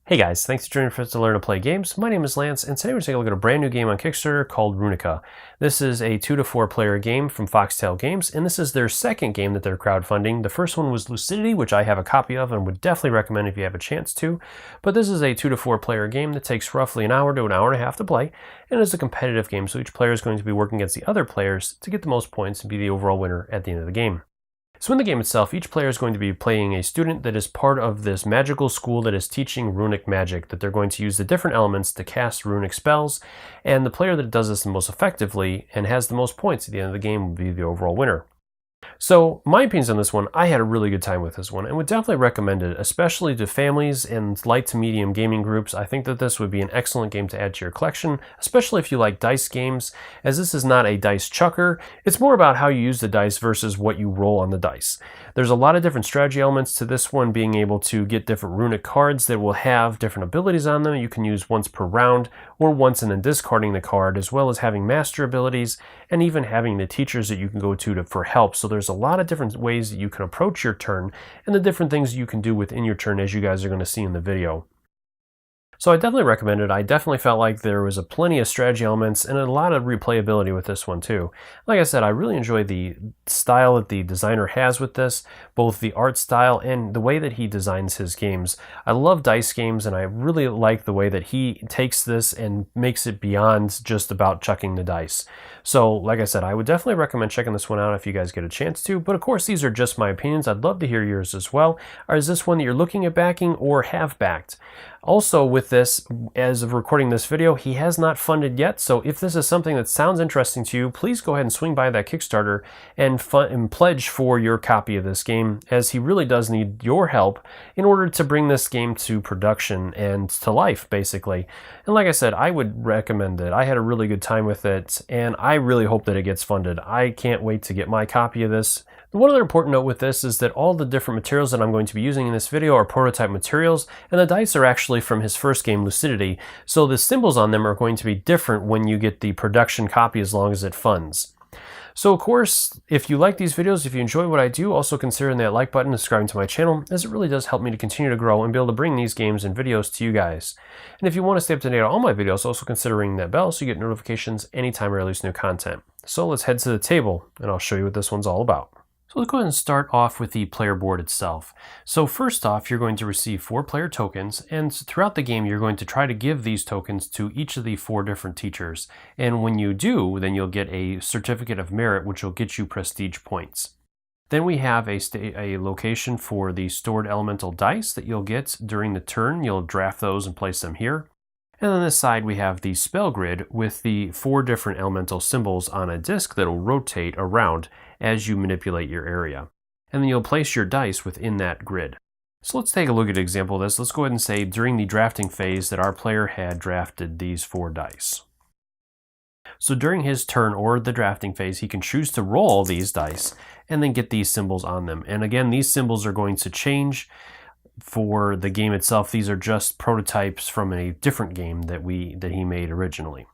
Hey guys, thanks for joining us to Learn to Play Games. My name is Lance, and today we're taking a look at a brand new game on Kickstarter called Runika. This is a 2 to 4 player game from Foxtail Games, and this is their second game that they're crowdfunding. The first one was Lucidity, which I have a copy of and would definitely recommend if you have a chance to. But this is a 2 to 4 player game that takes roughly an hour to an hour and a half to play, and is a competitive game, so each player is going to be working against the other players to get the most points and be the overall winner at the end of the game. So in the game itself, each player is going to be playing a student that is part of this magical school that is teaching runic magic, that they're going to use the different elements to cast runic spells, and the player that does this the most effectively and has the most points at the end of the game will be the overall winner. So my opinions on this one, I had a really good time with this one and would definitely recommend it, especially to families and light to medium gaming groups. I think that this would be an excellent game to add to your collection, especially if you like dice games, as this is not a dice chucker. It's more about how you use the dice versus what you roll on the dice. There's a lot of different strategy elements to this one, being able to get different runic cards that will have different abilities on them. You can use once per round or once and then discarding the card, as well as having master abilities and even having the teachers that you can go to for help. So there's a lot of different ways that you can approach your turn and the different things you can do within your turn, as you guys are going to see in the video. So I definitely recommend it. I definitely felt like there was plenty of strategy elements and a lot of replayability with this one too. Like I said, I really enjoy the style that the designer has with this, both the art style and the way that he designs his games. I love dice games, and I really like the way that he takes this and makes it beyond just about chucking the dice. So like I said, I would definitely recommend checking this one out if you guys get a chance to, but of course these are just my opinions. I'd love to hear yours as well. Or is this one that you're looking at backing or have backed? Also with this, as of recording this video, he has not funded yet, so if this is something that sounds interesting to you, please go ahead and swing by that Kickstarter and pledge for your copy of this game, as he really does need your help in order to bring this game to production and to life, basically. And like I said, I would recommend it. I had a really good time with it, and I really hope that it gets funded. I can't wait to get my copy of this. One other important note with this is that all the different materials that I'm going to be using in this video are prototype materials, and the dice are actually from his first game, Lucidity, so the symbols on them are going to be different when you get the production copy, as long as it funds. So of course, if you like these videos, if you enjoy what I do, also consider that like button and subscribing to my channel, as it really does help me to continue to grow and be able to bring these games and videos to you guys. And if you want to stay up to date on all my videos, also consider ringing that bell so you get notifications anytime I release new content. So let's head to the table and I'll show you what this one's all about. So let's go ahead and start off with the player board itself. So first off, you're going to receive 4 player tokens, and throughout the game you're going to try to give these tokens to each of the 4 different teachers. And when you do, then you'll get a certificate of merit, which will get you prestige points. Then we have a location for the stored elemental dice that you'll get during the turn. You'll draft those and place them here. And on this side we have the spell grid with the 4 different elemental symbols on a disc that will rotate around as you manipulate your area. And then you'll place your dice within that grid. So let's take a look at an example of this. Let's go ahead and say during the drafting phase that our player had drafted these 4 dice. So during his turn or the drafting phase, he can choose to roll these dice and then get these symbols on them. And again, these symbols are going to change for the game itself. These are just prototypes from a different game that he made originally.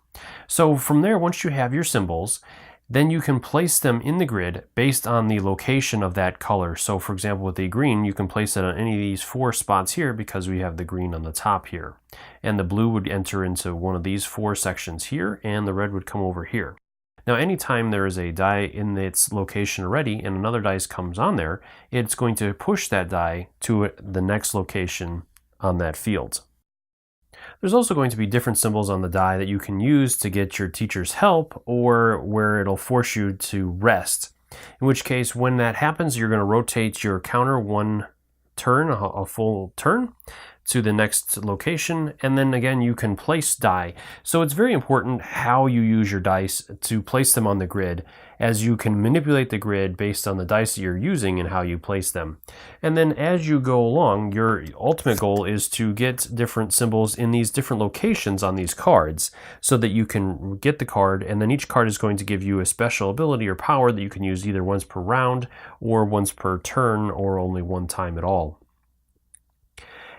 So from there, once you have your symbols, then you can place them in the grid based on the location of that color. So for example, with the green, you can place it on any of these 4 spots here because we have the green on the top here. And the blue would enter into one of these 4 sections here, and the red would come over here. Now anytime there is a die in its location already and another dice comes on there, it's going to push that die to the next location on that field. There's also going to be different symbols on the die that you can use to get your teacher's help, or where it'll force you to rest. In which case, when that happens, you're going to rotate your counter 1 turn, a full turn, to the next location, and then again you can place die. So it's very important how you use your dice to place them on the grid, as you can manipulate the grid based on the dice that you're using and how you place them. And then as you go along, your ultimate goal is to get different symbols in these different locations on these cards so that you can get the card, and then each card is going to give you a special ability or power that you can use either once per round or once per turn or only one time at all.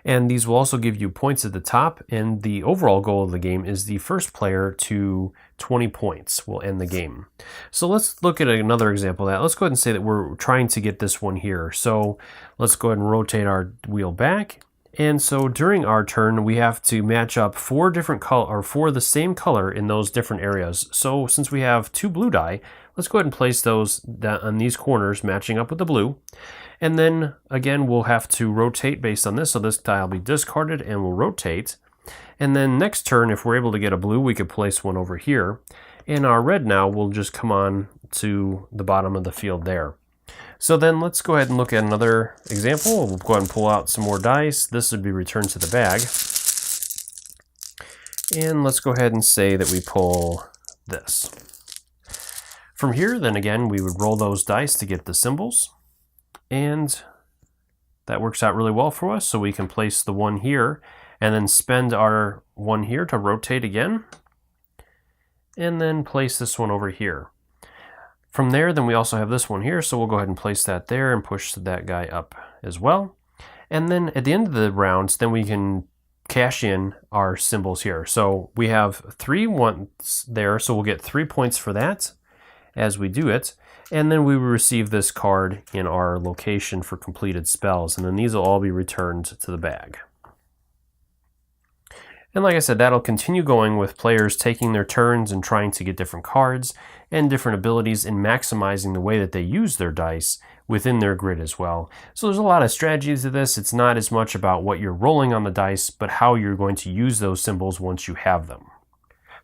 And these will also give you points at the top, and the overall goal of the game is the first player to 20 points will end the game. So let's look at another example of that. Let's go ahead and say that we're trying to get this one here. So let's go ahead and rotate our wheel back, And so during our turn, we have to match up 4 different color, or 4 the same color in those different areas. So since we have 2 blue die, let's go ahead and place those on these corners matching up with the blue. And then again, we'll have to rotate based on this. So this die will be discarded and we'll rotate. And then next turn, if we're able to get a blue, we could place one over here. And our red now will just come on to the bottom of the field there. So then let's go ahead and look at another example. We'll go ahead and pull out some more dice. This would be returned to the bag. And let's go ahead and say that we pull this. From here, then again, we would roll those dice to get the symbols. And that works out really well for us. So we can place the one here and then spend our one here to rotate again. And then place this one over here. From there, then we also have this one here, so we'll go ahead and place that there and push that guy up as well. And then at the end of the rounds, then we can cash in our symbols here. So we have 3 ones there, so we'll get 3 points for that as we do it. And then we will receive this card in our location for completed spells, and then these will all be returned to the bag. And like I said, that'll continue going with players taking their turns and trying to get different cards and different abilities and maximizing the way that they use their dice within their grid as well. So there's a lot of strategies to this. It's not as much about what you're rolling on the dice, but how you're going to use those symbols once you have them.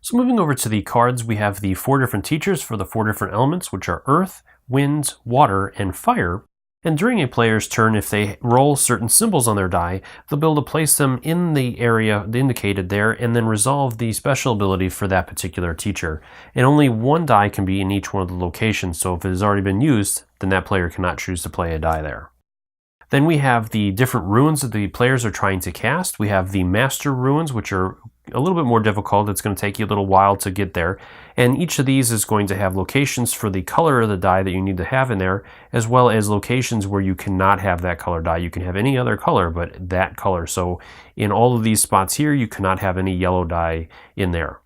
So moving over to the cards, we have the 4 different teachers for the 4 different elements, which are earth, wind, water, and fire. And during a player's turn, if they roll certain symbols on their die, they'll be able to place them in the area indicated there and then resolve the special ability for that particular teacher. And only 1 die can be in each one of the locations, so if it has already been used, then that player cannot choose to play a die there. Then we have the different runes that the players are trying to cast. We have the master runes, which are a little bit more difficult. It's going to take you a little while to get there. And each of these is going to have locations for the color of the die that you need to have in there, as well as locations where you cannot have that color die. You can have any other color, but that color. So in all of these spots here, you cannot have any yellow die in there.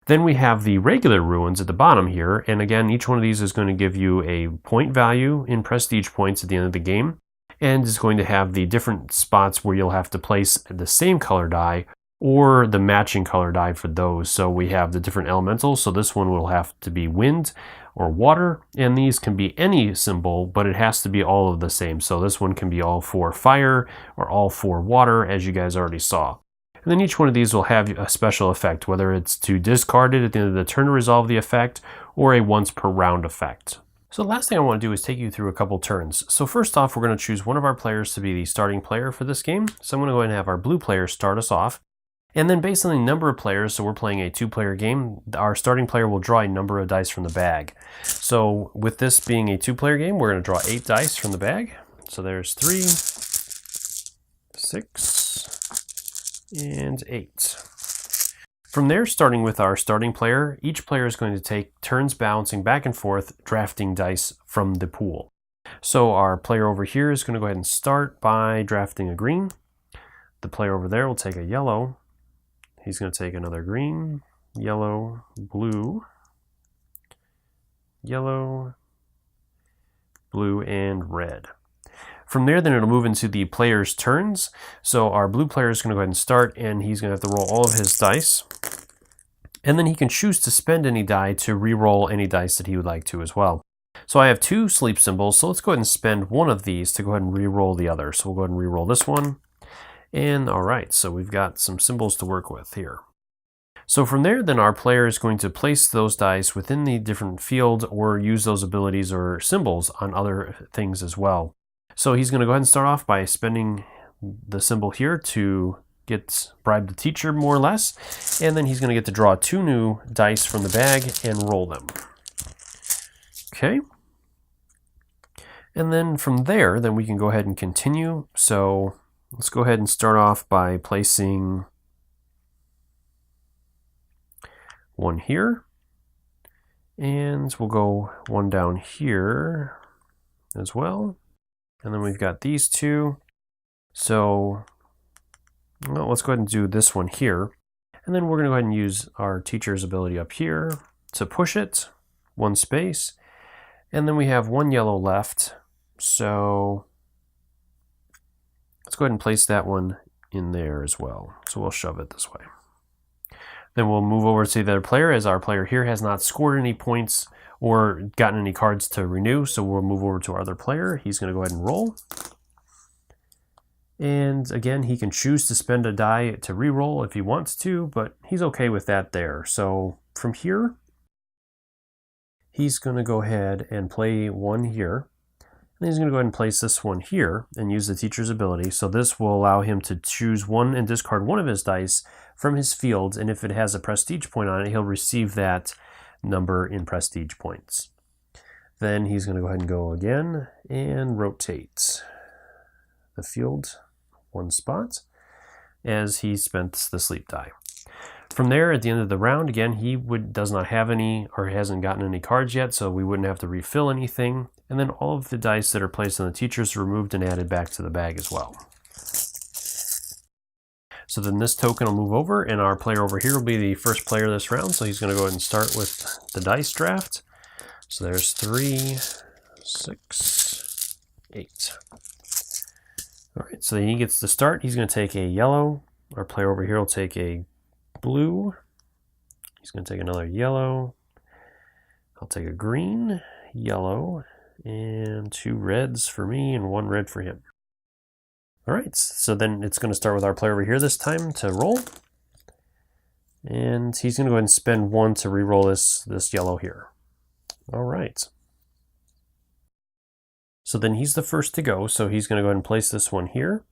Then we have the regular runes at the bottom here. And again, each one of these is going to give you a point value in prestige points at the end of the game. And is going to have the different spots where you'll have to place the same color die or the matching color die for those. So we have the different elementals. So this one will have to be wind or water, and these can be any symbol, but it has to be all of the same. So this one can be all 4 fire or all 4 water, as you guys already saw. And then each one of these will have a special effect, whether it's to discard it at the end of the turn to resolve the effect or a once per round effect. So the last thing I want to do is take you through a couple turns. So first off, we're going to choose one of our players to be the starting player for this game. So I'm going to go ahead and have our blue player start us off. And then based on the number of players, so we're playing a 2-player game, our starting player will draw a number of dice from the bag. So with this being a 2-player game, we're going to draw 8 dice from the bag. So there's 3, 6, and 8. From there, starting with our starting player, each player is going to take turns bouncing back and forth, drafting dice from the pool. So our player over here is going to go ahead and start by drafting a green. The player over there will take a yellow. He's going to take another green, yellow, blue, yellow, blue, and red. From there, then it'll move into the player's turns. So our blue player is going to go ahead and start, and he's going to have to roll all of his dice. And then he can choose to spend any die to re-roll any dice that he would like to as well. So I have 2 sleep symbols, so let's go ahead and spend one of these to go ahead and re-roll the other. So we'll go ahead and re-roll this one. And all right, so we've got some symbols to work with here. So from there, then our player is going to place those dice within the different field or use those abilities or symbols on other things as well. So he's going to go ahead and start off by spending the symbol here to bribe the teacher more or less. And then he's going to get to draw 2 new dice from the bag and roll them. Okay. And then from there, then we can go ahead and continue. So let's go ahead and start off by placing one here. And we'll go one down here as well. And then we've got these 2. So let's go ahead and do this one here. And then we're going to go ahead and use our teacher's ability up here to push it 1 space. And then we have 1 yellow left. So let's go ahead and place that one in there as well. So we'll shove it this way. Then we'll move over to the other player, as our player here has not scored any points or gotten any cards to renew. So we'll move over to our other player. He's going to go ahead and roll. And again, he can choose to spend a die to re-roll if he wants to, but he's okay with that there. So from here, he's going to go ahead and play one here. And he's going to go ahead and place this one here and use the teacher's ability. So this will allow him to choose one and discard one of his dice from his field. And if it has a prestige point on it, he'll receive that number in prestige points. Then he's going to go ahead and go again and rotate the field one spot as he spent the sleep die. From there, at the end of the round, again, he does not have any or hasn't gotten any cards yet, so we wouldn't have to refill anything. And then all of the dice that are placed on the teachers are removed and added back to the bag as well. So then this token will move over, and our player over here will be the first player this round. So he's going to go ahead and start with the dice draft. So there's 3, 6, 8. All right, so he gets to start. He's going to take a yellow. Our player over here will take a blue. He's going to take another yellow. I'll take a green, yellow, and 2 reds for me and 1 red for him. All right, so then it's going to start with our player over here this time to roll. And he's going to go ahead and spend 1 to re-roll this yellow here. All right. So then he's the first to go, so he's going to go ahead and place this one here.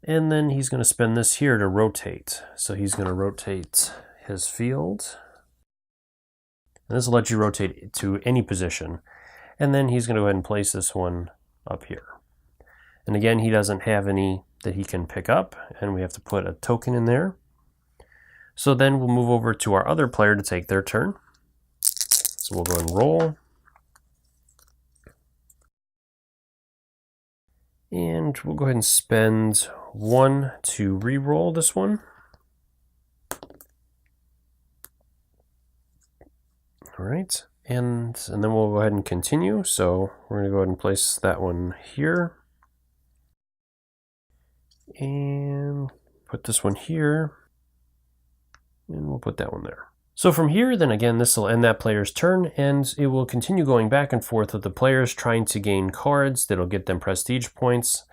And then he's going to spend this here to rotate. So he's going to rotate his field. And this will let you rotate to any position. And then he's going to go ahead and place this one up here. And again, he doesn't have any that he can pick up, and we have to put a token in there. So then we'll move over to our other player to take their turn. So we'll go and roll. And we'll go ahead and spend 1 to re-roll this one. All right, and then we'll go ahead and continue. So we're going to go ahead and place that one here. And put this one here. And we'll put that one there. So from here, then again, this will end that player's turn, and it will continue going back and forth with the players trying to gain cards that'll get them prestige points,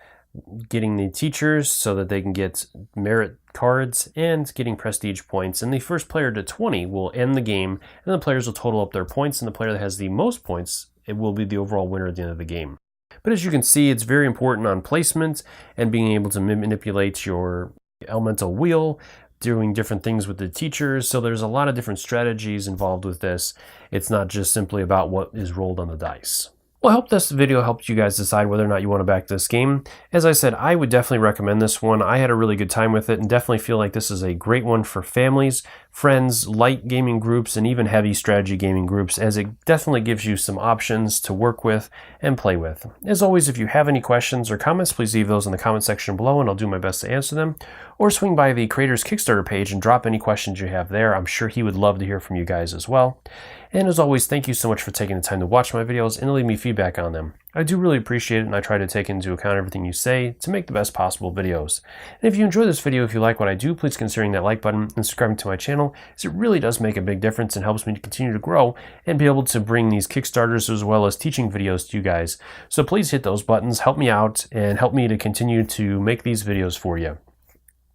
getting the teachers so that they can get merit cards, and getting prestige points. And the first player to 20 will end the game, and the players will total up their points, and the player that has the most points, it will be the overall winner at the end of the game. But as you can see, it's very important on placement and being able to manipulate your elemental wheel, doing different things with the teachers. So there's a lot of different strategies involved with this. It's not just simply about what is rolled on the dice. Well, I hope this video helped you guys decide whether or not you want to back this game. As I said, I would definitely recommend this one. I had a really good time with it and definitely feel like this is a great one for families, friends, light gaming groups, and even heavy strategy gaming groups, as it definitely gives you some options to work with and play with. As always, if you have any questions or comments, please leave those in the comment section below and I'll do my best to answer them. Or swing by the creator's Kickstarter page and drop any questions you have there. I'm sure he would love to hear from you guys as well. And as always, thank you so much for taking the time to watch my videos and leave me feedback on them. I do really appreciate it, and I try to take into account everything you say to make the best possible videos. And if you enjoy this video, if you like what I do, please consider that like button and subscribing to my channel, as it really does make a big difference and helps me to continue to grow and be able to bring these Kickstarters as well as teaching videos to you guys. So please hit those buttons, help me out, and help me to continue to make these videos for you.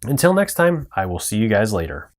Until next time, I will see you guys later.